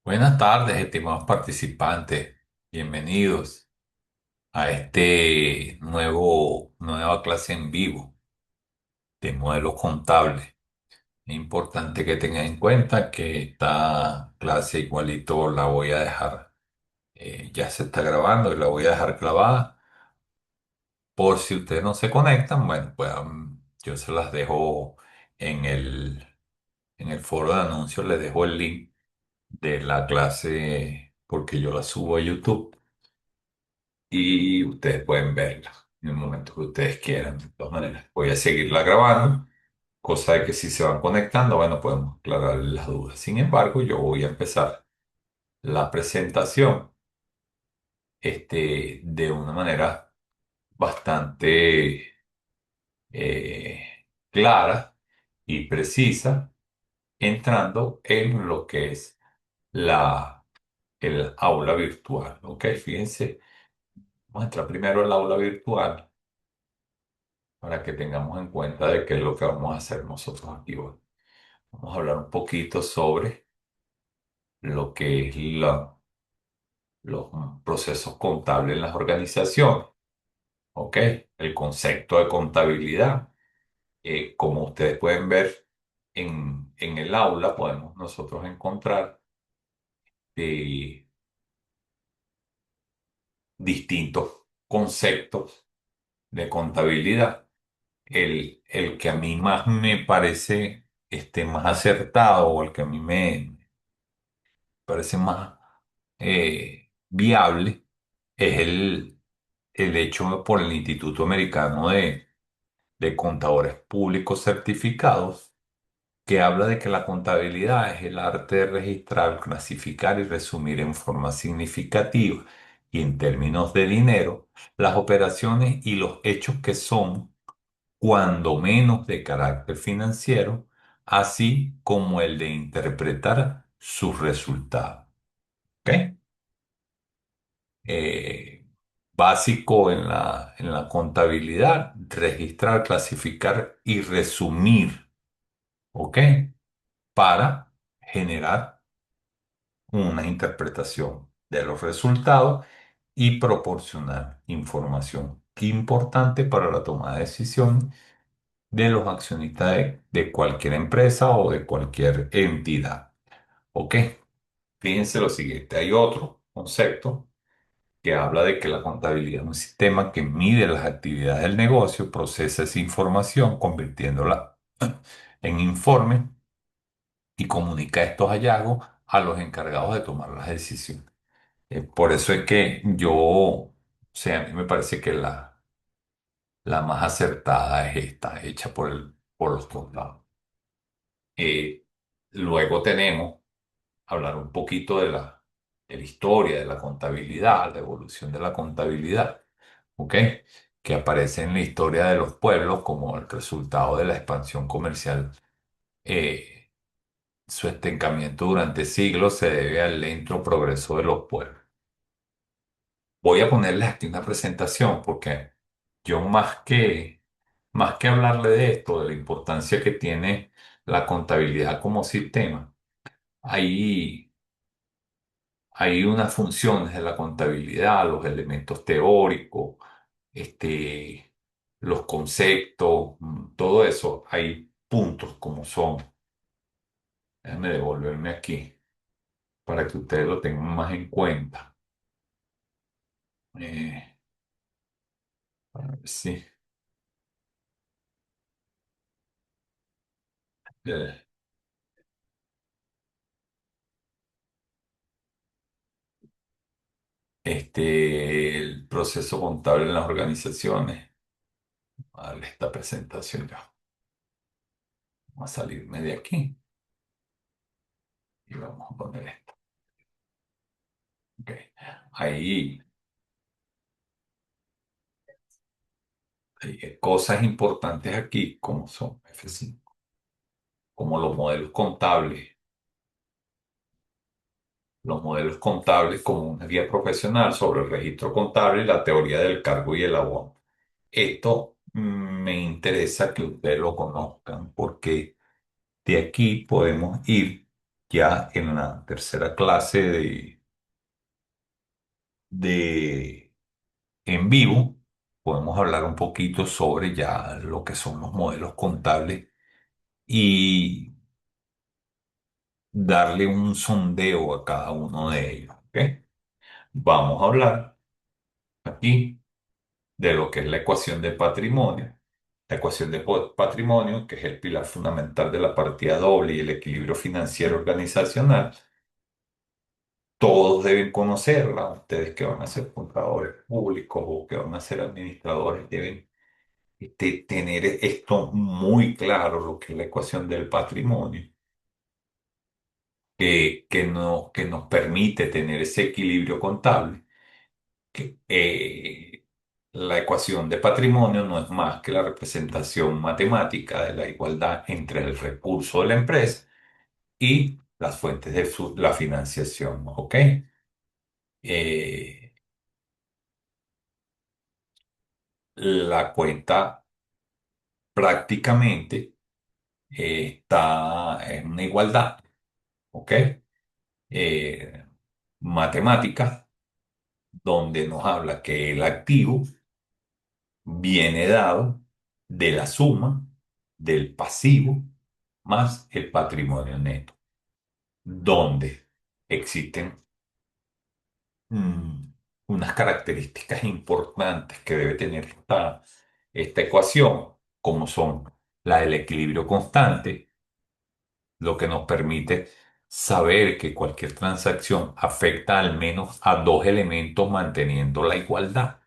Buenas tardes, estimados participantes. Bienvenidos a nueva clase en vivo de modelos contables. Es importante que tengan en cuenta que esta clase igualito la voy a dejar, ya se está grabando y la voy a dejar clavada. Por si ustedes no se conectan, bueno, pues yo se las dejo en en el foro de anuncios, les dejo el link de la clase porque yo la subo a YouTube y ustedes pueden verla en el momento que ustedes quieran. De todas maneras, voy a seguirla grabando, cosa de que si se van conectando, bueno, podemos aclarar las dudas. Sin embargo, yo voy a empezar la presentación de una manera bastante clara y precisa, entrando en lo que es el aula virtual. ¿Ok? Fíjense, vamos a entrar primero al aula virtual para que tengamos en cuenta de qué es lo que vamos a hacer nosotros aquí hoy. Vamos a hablar un poquito sobre lo que es los procesos contables en las organizaciones, ¿ok? El concepto de contabilidad. Como ustedes pueden ver en el aula, podemos nosotros encontrar eh, distintos conceptos de contabilidad. El que a mí más me parece más acertado o el que a mí me parece más viable es el hecho por el Instituto Americano de Contadores Públicos Certificados, que habla de que la contabilidad es el arte de registrar, clasificar y resumir en forma significativa y en términos de dinero las operaciones y los hechos que son, cuando menos de carácter financiero, así como el de interpretar sus resultados. ¿Ok? eh, Básico en en la contabilidad, registrar, clasificar y resumir, ¿ok? Para generar una interpretación de los resultados y proporcionar información importante para la toma de decisión de los accionistas de cualquier empresa o de cualquier entidad, ¿ok? Fíjense lo siguiente, hay otro concepto que habla de que la contabilidad es un sistema que mide las actividades del negocio, procesa esa información, convirtiéndola en informe y comunica estos hallazgos a los encargados de tomar las decisiones. Por eso es que o sea, a mí me parece que la más acertada es esta, hecha por los contados. Eh, Luego tenemos hablar un poquito de de la historia de la contabilidad, la evolución de la contabilidad, ¿ok? Que aparece en la historia de los pueblos como el resultado de la expansión comercial. Eh, Su estancamiento durante siglos se debe al lento progreso de los pueblos. Voy a ponerles aquí una presentación porque yo más que hablarle de esto, de la importancia que tiene la contabilidad como sistema, ahí hay unas funciones de la contabilidad, los elementos teóricos, este, los conceptos, todo eso. Hay puntos como son. Déjame devolverme aquí para que ustedes lo tengan más en cuenta. Eh, a ver si, eh, el proceso contable en las organizaciones. Vale, esta presentación ya. Vamos a salirme de aquí y vamos a poner esto. Ok. Ahí hay cosas importantes aquí como son F5, como los modelos contables como una guía profesional sobre el registro contable y la teoría del cargo y el abono. Esto me interesa que ustedes lo conozcan porque de aquí podemos ir. Ya en la tercera clase de en vivo podemos hablar un poquito sobre ya lo que son los modelos contables y darle un sondeo a cada uno de ellos. ¿Ok? Vamos a hablar aquí de lo que es la ecuación de patrimonio. La ecuación de patrimonio, que es el pilar fundamental de la partida doble y el equilibrio financiero organizacional, todos deben conocerla. Ustedes que van a ser contadores públicos o que van a ser administradores deben tener esto muy claro, lo que es la ecuación del patrimonio, que nos permite tener ese equilibrio contable. Que, la ecuación de patrimonio no es más que la representación matemática de la igualdad entre el recurso de la empresa y las fuentes de la financiación, ¿ok? Eh, la cuenta prácticamente está en una igualdad, ¿ok? Eh, matemática, donde nos habla que el activo viene dado de la suma del pasivo más el patrimonio neto, donde existen mm, unas características importantes que debe tener esta ecuación, como son la del equilibrio constante, lo que nos permite saber que cualquier transacción afecta al menos a dos elementos manteniendo la igualdad.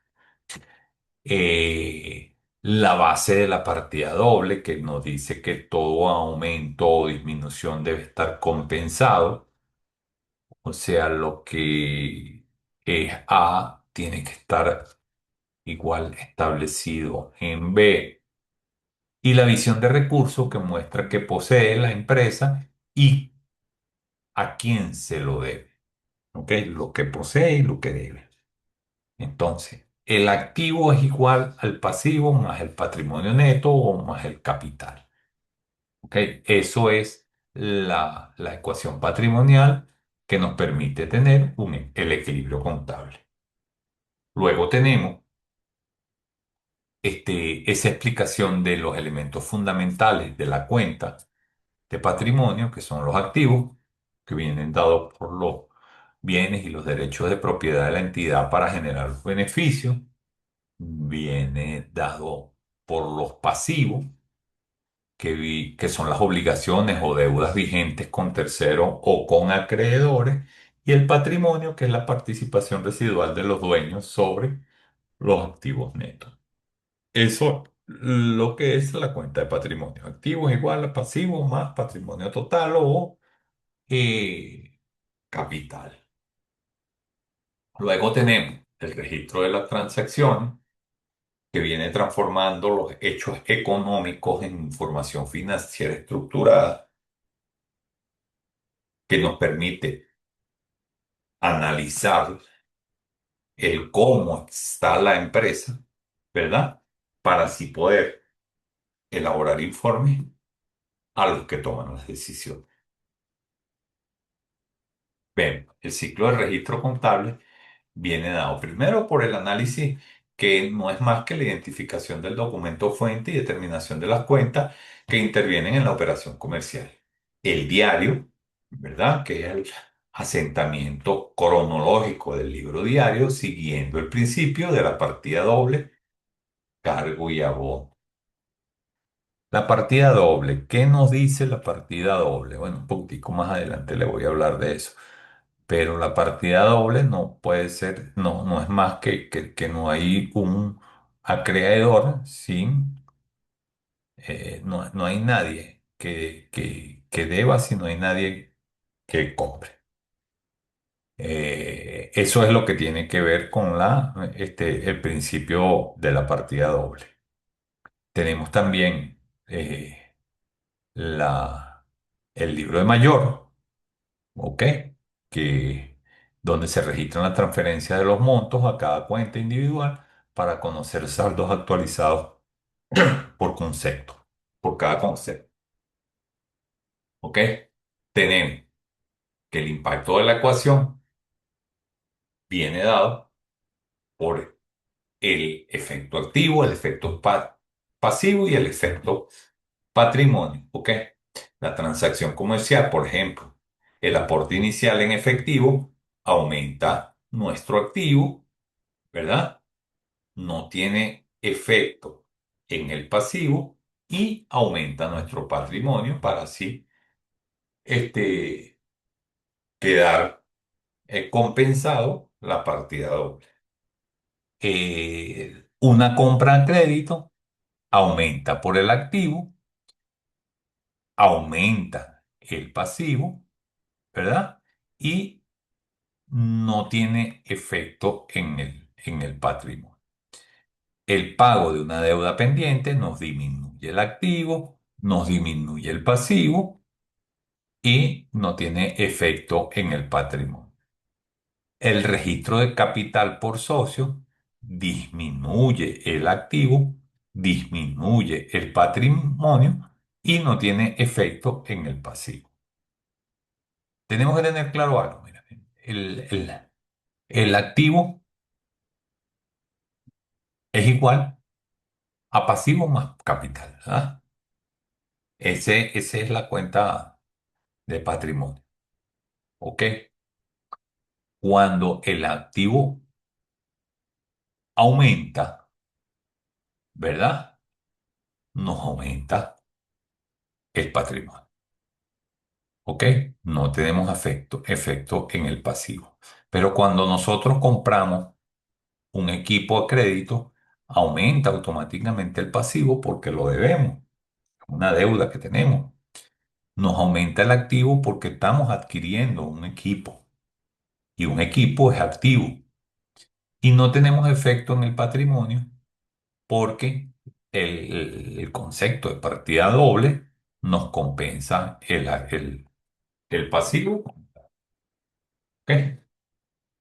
La base de la partida doble, que nos dice que todo aumento o disminución debe estar compensado, o sea, lo que es A tiene que estar igual establecido en B. Y la visión de recursos que muestra que posee la empresa y a quién se lo debe. ¿Ok? Lo que posee y lo que debe. Entonces, el activo es igual al pasivo más el patrimonio neto o más el capital. ¿Ok? Eso es la ecuación patrimonial que nos permite tener el equilibrio contable. Luego tenemos esa explicación de los elementos fundamentales de la cuenta de patrimonio, que son los activos, que vienen dados por los bienes y los derechos de propiedad de la entidad para generar beneficios. Viene dado por los pasivos, que son las obligaciones o deudas vigentes con terceros o con acreedores, y el patrimonio, que es la participación residual de los dueños sobre los activos netos. Eso lo que es la cuenta de patrimonio. Activos igual a pasivos más patrimonio total o capital. Luego tenemos el registro de las transacciones, que viene transformando los hechos económicos en información financiera estructurada, que nos permite analizar el cómo está la empresa, ¿verdad? Para así poder elaborar informes a los que toman las decisiones. Ven, el ciclo de registro contable viene dado primero por el análisis, que no es más que la identificación del documento fuente y determinación de las cuentas que intervienen en la operación comercial. El diario, ¿verdad? Que es el asentamiento cronológico del libro diario, siguiendo el principio de la partida doble, cargo y abono. La partida doble, ¿qué nos dice la partida doble? Bueno, un poquitico más adelante le voy a hablar de eso. Pero la partida doble no puede ser, no es más que no hay un acreedor sin, no hay nadie que deba si no hay nadie que compre. Eso es lo que tiene que ver con el principio de la partida doble. Tenemos también la, el libro de mayor. ¿Ok? Que, donde se registran las transferencias de los montos a cada cuenta individual para conocer saldos actualizados por concepto, por cada concepto. ¿Ok? Tenemos. que el impacto de la ecuación viene dado por el efecto activo, el efecto pasivo y el efecto patrimonio, ¿ok? La transacción comercial, por ejemplo, el aporte inicial en efectivo aumenta nuestro activo, ¿verdad? No tiene efecto en el pasivo y aumenta nuestro patrimonio para así este, quedar compensado la partida doble. Una compra a crédito aumenta por el activo, aumenta el pasivo, ¿verdad? Y no tiene efecto en el patrimonio. El pago de una deuda pendiente nos disminuye el activo, nos disminuye el pasivo y no tiene efecto en el patrimonio. El registro de capital por socio disminuye el activo, disminuye el patrimonio y no tiene efecto en el pasivo. Tenemos que tener claro algo, mira, el, el, el activo es igual a pasivo más capital, ¿verdad? Esa es la cuenta de patrimonio, ¿ok? Cuando el activo aumenta, ¿verdad? Nos aumenta el patrimonio, ¿ok? No tenemos efecto en el pasivo. Pero cuando nosotros compramos un equipo a crédito, aumenta automáticamente el pasivo porque lo debemos, una deuda que tenemos. Nos aumenta el activo porque estamos adquiriendo un equipo y un equipo es activo. Y no tenemos efecto en el patrimonio porque el concepto de partida doble nos compensa el pasivo. ¿Ok?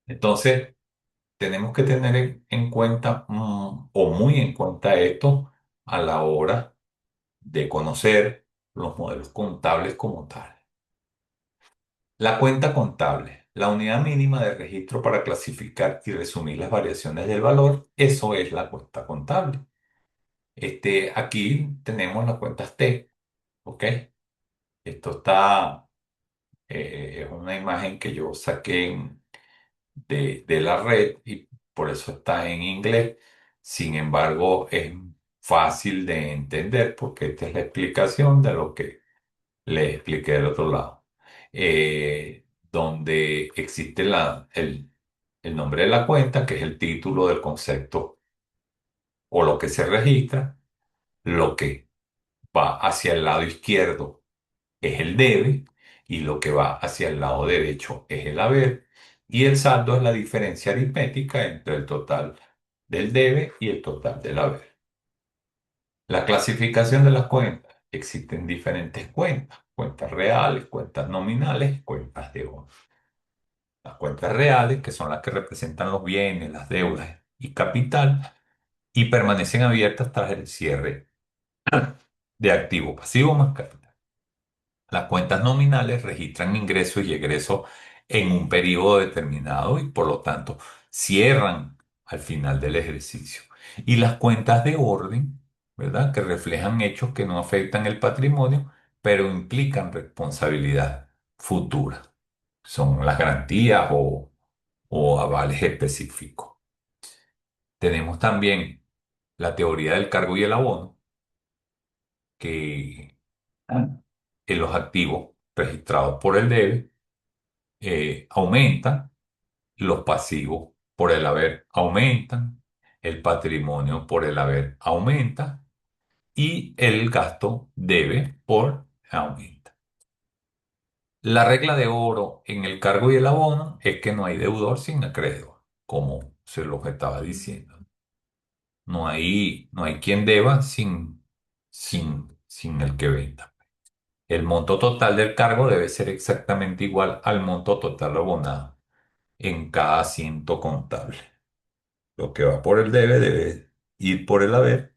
Entonces, tenemos que tener en cuenta o muy en cuenta esto a la hora de conocer los modelos contables como tal. La cuenta contable, la unidad mínima de registro para clasificar y resumir las variaciones del valor, eso es la cuenta contable. Aquí tenemos las cuentas T, ¿ok? Esto está, es una imagen que yo saqué de la red y por eso está en inglés. Sin embargo, es fácil de entender porque esta es la explicación de lo que le expliqué del otro lado. Donde existe el nombre de la cuenta, que es el título del concepto o lo que se registra, lo que va hacia el lado izquierdo es el debe y lo que va hacia el lado derecho es el haber. Y el saldo es la diferencia aritmética entre el total del debe y el total del haber. La clasificación de las cuentas. Existen diferentes cuentas, cuentas reales, cuentas nominales, cuentas de oro. Las cuentas reales, que son las que representan los bienes, las deudas y capital, y permanecen abiertas tras el cierre de activo pasivo más capital. Las cuentas nominales registran ingresos y egresos en un periodo determinado y por lo tanto cierran al final del ejercicio. Y las cuentas de orden, ¿verdad? Que reflejan hechos que no afectan el patrimonio, pero implican responsabilidad futura. Son las garantías o avales específicos. Tenemos también la teoría del cargo y el abono, que en los activos registrados por el debe aumentan, los pasivos por el haber aumentan, el patrimonio por el haber aumenta y el gasto debe por aumenta. La regla de oro en el cargo y el abono es que no hay deudor sin acreedor, como se lo estaba diciendo. No hay quien deba sin el que venda. El monto total del cargo debe ser exactamente igual al monto total abonado en cada asiento contable. Lo que va por el debe ir por el haber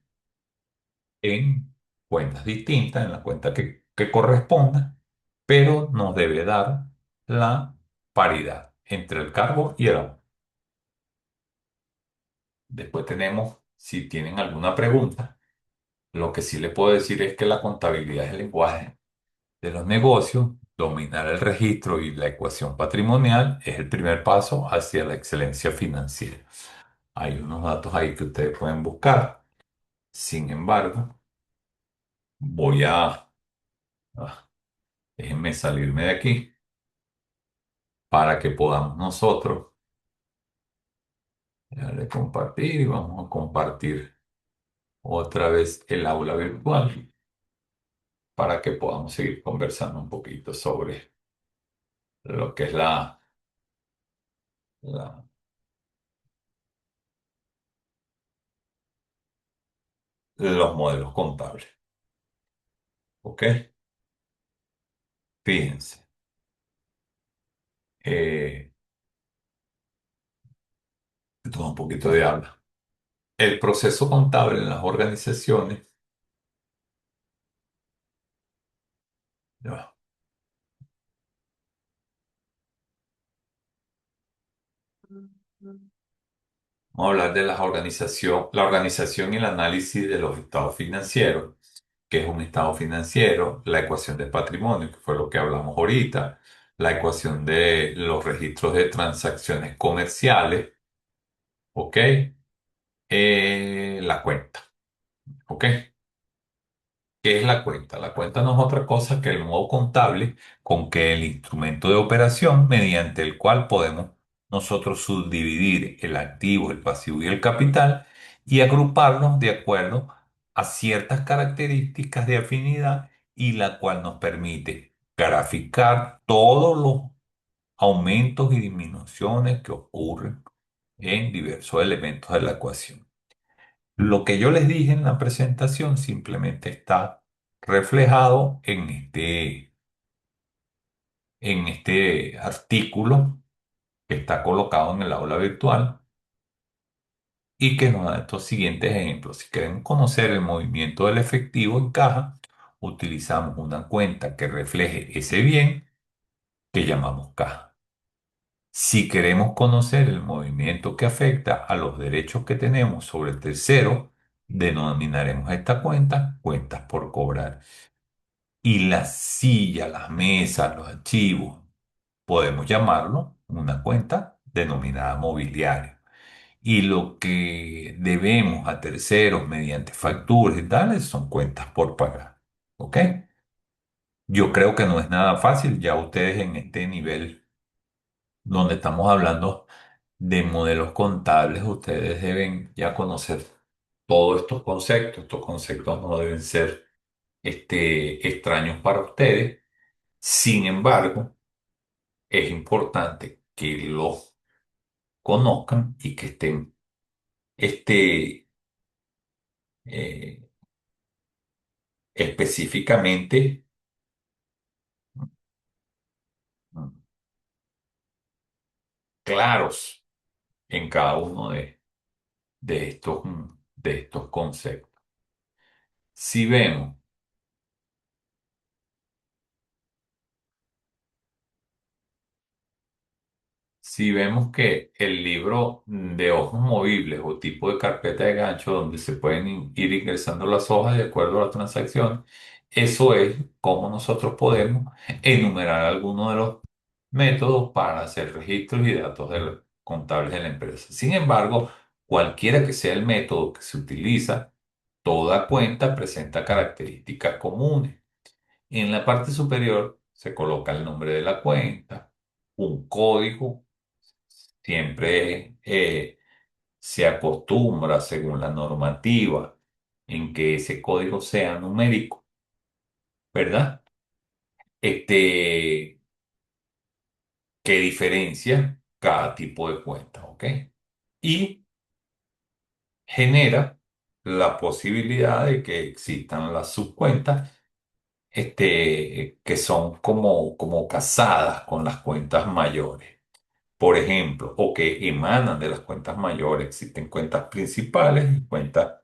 en cuentas distintas, en la cuenta que corresponda, pero nos debe dar la paridad entre el cargo y el ahorro. Después tenemos, si tienen alguna pregunta, lo que sí le puedo decir es que la contabilidad es el lenguaje de los negocios. Dominar el registro y la ecuación patrimonial es el primer paso hacia la excelencia financiera. Hay unos datos ahí que ustedes pueden buscar. Sin embargo, voy a- déjenme salirme de aquí para que podamos nosotros darle compartir y vamos a compartir otra vez el aula virtual para que podamos seguir conversando un poquito sobre lo que es la- los modelos contables. ¿Ok? Fíjense. Eh, Toma un poquito de habla. El proceso contable en las organizaciones, ya va, vamos a hablar de la organización y el análisis de los estados financieros, que es un estado financiero, la ecuación del patrimonio, que fue lo que hablamos ahorita, la ecuación de los registros de transacciones comerciales, ¿ok? La cuenta, ¿ok? ¿Qué es la cuenta? La cuenta no es otra cosa que el modo contable con que el instrumento de operación mediante el cual podemos nosotros subdividir el activo, el pasivo y el capital y agruparlos de acuerdo a ciertas características de afinidad y la cual nos permite graficar todos los aumentos y disminuciones que ocurren en diversos elementos de la ecuación. Lo que yo les dije en la presentación simplemente está reflejado en este artículo que está colocado en el aula virtual y que nos da estos siguientes ejemplos. Si queremos conocer el movimiento del efectivo en caja, utilizamos una cuenta que refleje ese bien que llamamos caja. Si queremos conocer el movimiento que afecta a los derechos que tenemos sobre el tercero, denominaremos esta cuenta cuentas por cobrar. Y la silla, las mesas, los archivos, podemos llamarlo una cuenta denominada mobiliario. Y lo que debemos a terceros mediante facturas y tales son cuentas por pagar. ¿Ok? Yo creo que no es nada fácil. Ya ustedes en este nivel donde estamos hablando de modelos contables, ustedes deben ya conocer todos estos conceptos. Estos conceptos no deben ser extraños para ustedes. Sin embargo, es importante que los conozcan y que estén este, eh, específicamente mm, claros en cada uno de estos conceptos. Si vemos Si vemos que el libro de hojas movibles o tipo de carpeta de gancho donde se pueden ir ingresando las hojas de acuerdo a la transacción, eso es como nosotros podemos enumerar algunos de los métodos para hacer registros y datos contables de la empresa. Sin embargo, cualquiera que sea el método que se utiliza, toda cuenta presenta características comunes. En la parte superior se coloca el nombre de la cuenta, un código. Siempre se acostumbra, según la normativa, en que ese código sea numérico, ¿verdad? Este, que diferencia cada tipo de cuenta, ¿ok? Y genera la posibilidad de que existan las subcuentas, que son como casadas con las cuentas mayores. Por ejemplo, o que emanan de las cuentas mayores. Existen cuentas principales y cuentas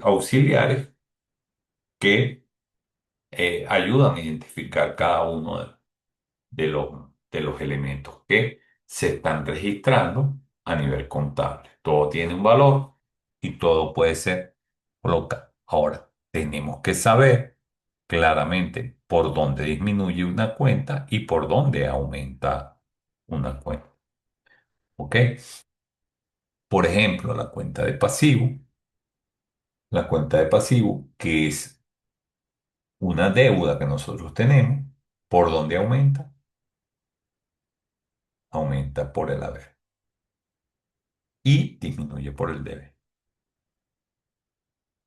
auxiliares que ayudan a identificar cada uno de. de los elementos que se están registrando a nivel contable. Todo tiene un valor y todo puede ser colocado. Ahora, tenemos que saber claramente por dónde disminuye una cuenta y por dónde aumenta una cuenta. ¿Ok? Por ejemplo, la cuenta de pasivo, que es una deuda que nosotros tenemos, ¿por dónde aumenta? Aumenta por el haber y disminuye por el debe.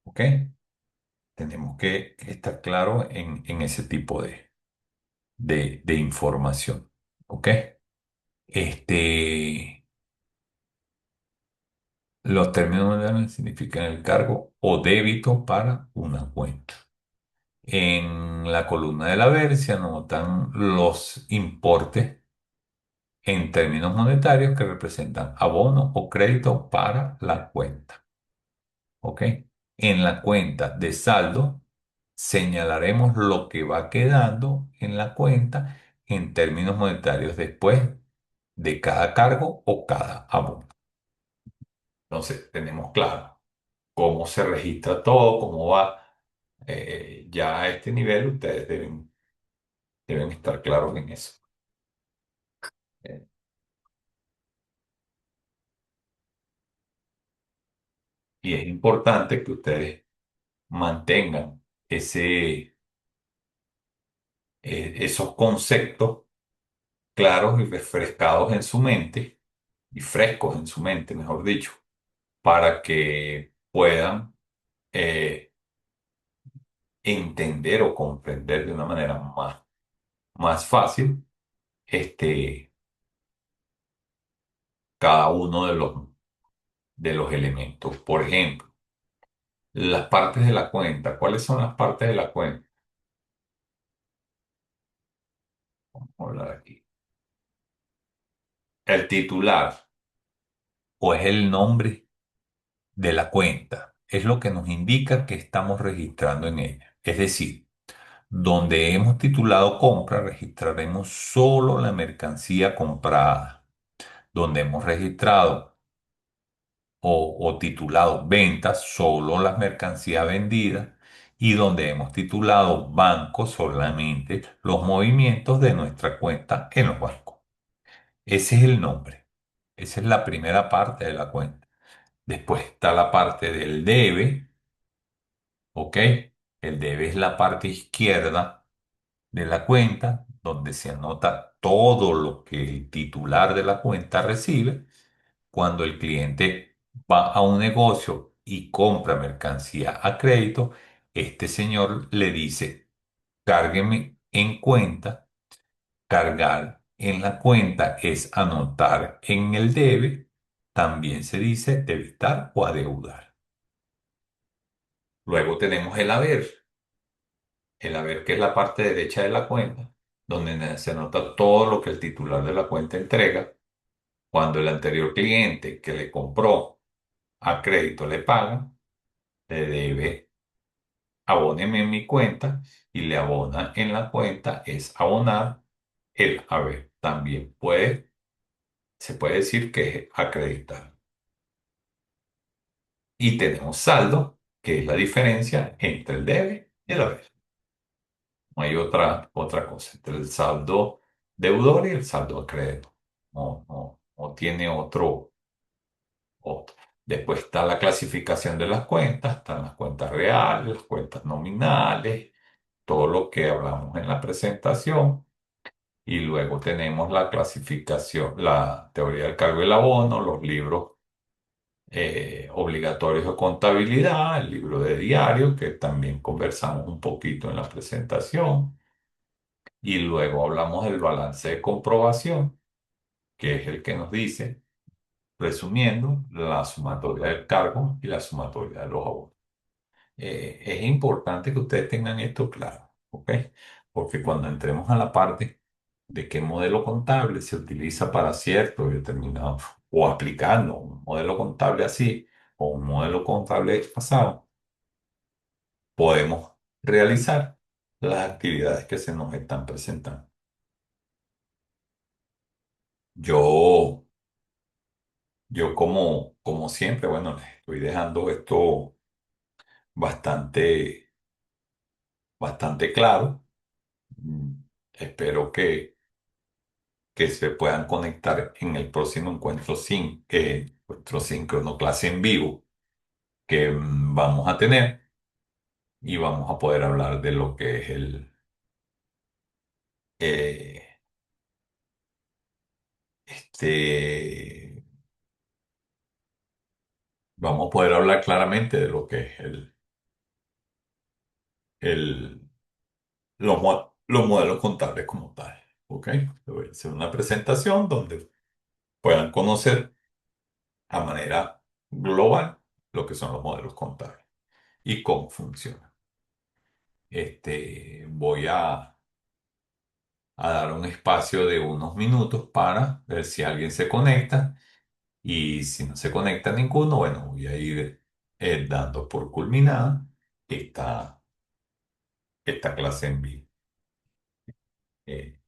¿Ok? Tenemos que estar claros en ese tipo de información. ¿Ok? Este, los términos modernos significan el cargo o débito para una cuenta. En la columna del haber se anotan los importes en términos monetarios que representan abono o crédito para la cuenta. ¿Ok? En la cuenta de saldo señalaremos lo que va quedando en la cuenta en términos monetarios después de cada cargo o cada abono. Entonces, tenemos claro cómo se registra todo, cómo va. Ya a este nivel ustedes deben estar claros en eso. Eh, y es importante que ustedes mantengan esos conceptos claros y refrescados en su mente, y frescos en su mente, mejor dicho, para que puedan entender o comprender de una manera más fácil este, cada uno de los elementos. Por ejemplo, las partes de la cuenta. ¿Cuáles son las partes de la cuenta? Vamos a hablar aquí. El titular o es el nombre de la cuenta. Es lo que nos indica que estamos registrando en ella. Es decir, donde hemos titulado compra, registraremos solo la mercancía comprada. Donde hemos registrado o titulado ventas, solo las mercancías vendidas. Y donde hemos titulado banco, solamente los movimientos de nuestra cuenta en los bancos. Ese es el nombre. Esa es la primera parte de la cuenta. Después está la parte del debe, ¿ok? El debe es la parte izquierda de la cuenta, donde se anota todo lo que el titular de la cuenta recibe. Cuando el cliente va a un negocio y compra mercancía a crédito, este señor le dice, cárgueme en cuenta. Cargar en la cuenta es anotar en el debe. También se dice debitar o adeudar. Luego tenemos el haber. El haber, que es la parte derecha de la cuenta, donde se anota todo lo que el titular de la cuenta entrega. Cuando el anterior cliente que le compró a crédito le paga, le debe abóneme en mi cuenta y le abona en la cuenta es abonar el haber. También se puede decir que es acreditar. Y tenemos saldo, que es la diferencia entre el debe y el haber. No hay otra cosa entre el saldo deudor y el saldo acreedor. No tiene otro. Después está la clasificación de las cuentas, están las cuentas reales, las cuentas nominales, todo lo que hablamos en la presentación. Y luego tenemos la clasificación, la teoría del cargo y el abono, los libros obligatorios de contabilidad, el libro de diario, que también conversamos un poquito en la presentación. Y luego hablamos del balance de comprobación, que es el que nos dice, resumiendo, la sumatoria del cargo y la sumatoria de los abonos. Es importante que ustedes tengan esto claro, ¿ok? Porque cuando entremos a la parte de qué modelo contable se utiliza para cierto y determinado, o aplicando un modelo contable así, o un modelo contable pasado, podemos realizar las actividades que se nos están presentando. Yo, yo como siempre, bueno, les estoy dejando esto bastante, bastante claro. Mm, Espero que se puedan conectar en el próximo encuentro síncrono, clase en vivo, que vamos a tener y vamos a poder hablar de lo que es eh, este, vamos a poder hablar claramente de lo que es el, los modelos contables como tal. ¿Ok? Le voy a hacer una presentación donde puedan conocer a manera global lo que son los modelos contables y cómo funcionan. Voy a dar un espacio de unos minutos para ver si alguien se conecta y si no se conecta ninguno, bueno, voy a ir dando por culminada esta, esta clase en vivo. Eh,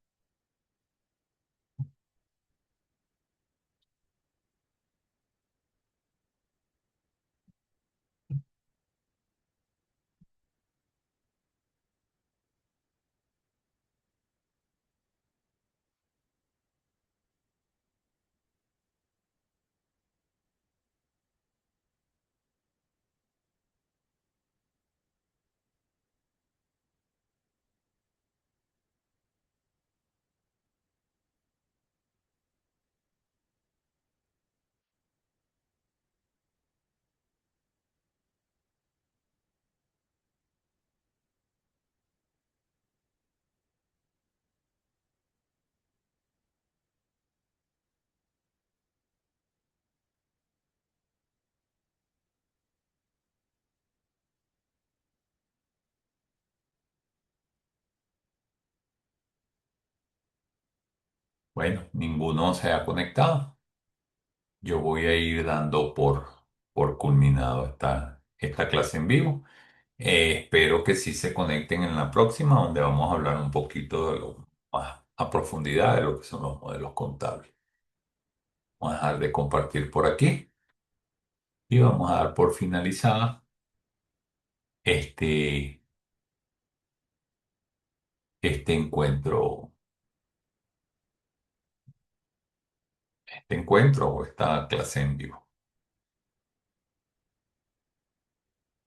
bueno, ninguno se ha conectado. Yo voy a ir dando por culminado esta clase en vivo. Espero que sí se conecten en la próxima, donde vamos a hablar un poquito de lo más a profundidad de lo que son los modelos contables. Vamos a dejar de compartir por aquí y vamos a dar por finalizada este, este encuentro o esta clase en vivo.